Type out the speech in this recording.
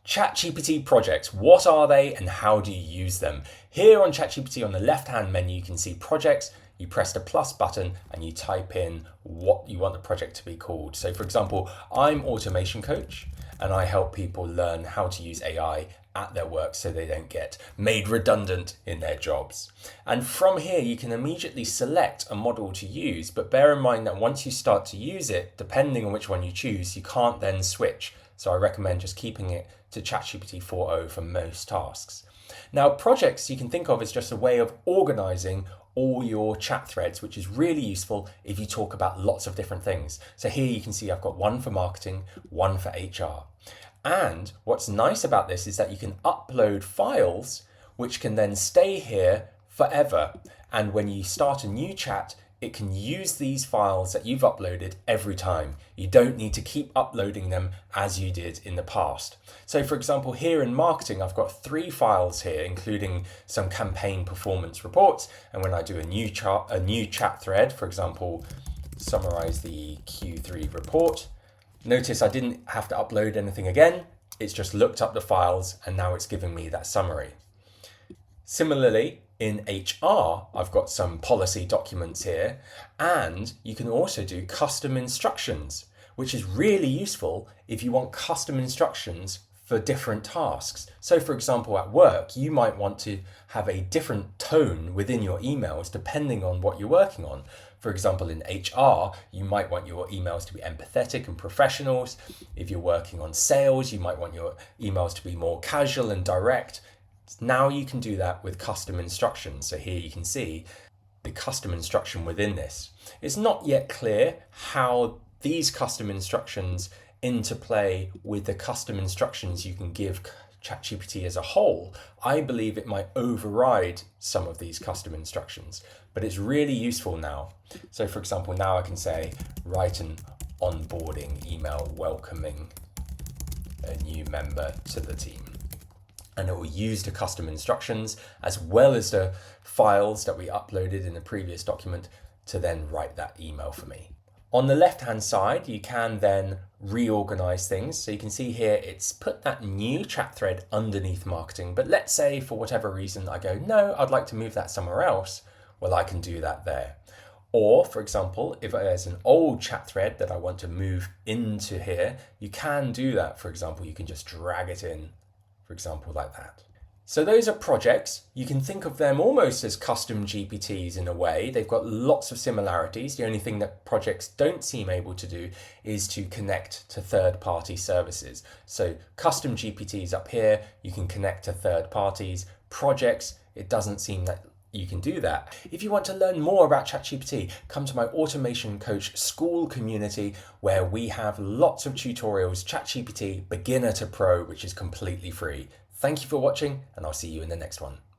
ChatGPT projects, what are they and how do you use them? Here on ChatGPT on the left-hand menu, you can see projects. You press the plus button and you type in what you want the project to be called. So for example, I'm automation coach and I help people learn how to use AI at their work so they don't get made redundant in their jobs. And from here, you can immediately select a model to use, but bear in mind that once you start to use it, depending on which one you choose, you can't then switch. So I recommend just keeping it to ChatGPT 4.0 for most tasks. Now, projects you can think of as just a way of organizing all your chat threads, which is really useful if you talk about lots of different things. So here you can see I've got one for marketing, one for HR. And what's nice about this is that you can upload files which can then stay here forever. And when you start a new chat, it can use these files that you've uploaded every time. You don't need to keep uploading them as you did in the past. So for example, here in marketing, I've got 3 files here, including some campaign performance reports. And when I do a new chat thread, for example, summarize the Q3 report, notice I didn't have to upload anything again. It's just looked up the files and now it's giving me that summary. Similarly, in HR, I've got some policy documents here, and you can also do custom instructions, which is really useful if you want custom instructions for different tasks. So for example, at work, you might want to have a different tone within your emails depending on what you're working on. For example, in HR, you might want your emails to be empathetic and professional. If you're working on sales, you might want your emails to be more casual and direct. Now you can do that with custom instructions. So here you can see the custom instruction within this. It's not yet clear how these custom instructions interplay with the custom instructions you can give ChatGPT as a whole. I believe it might override some of these custom instructions, but it's really useful now. So for example, now I can say, write an onboarding email welcoming a new member to the team. And it will use the custom instructions as well as the files that we uploaded in the previous document to then write that email for me. On the left-hand side, you can then reorganize things. So you can see here, it's put that new chat thread underneath marketing. But let's say for whatever reason I go, no, I'd like to move that somewhere else. Well, I can do that there. Or for example, if there's an old chat thread that I want to move into here, you can do that. For example, you can just drag it in, for example, like that. So those are projects. You can think of them almost as custom GPTs in a way. They've got lots of similarities. The only thing that projects don't seem able to do is to connect to third-party services. So custom GPTs up here, you can connect to third parties. Projects, it doesn't seem that you can do that. If you want to learn more about ChatGPT, come to my Automation Coach School community where we have lots of tutorials, ChatGPT beginner to pro, which is completely free. Thank you for watching, and I'll see you in the next one.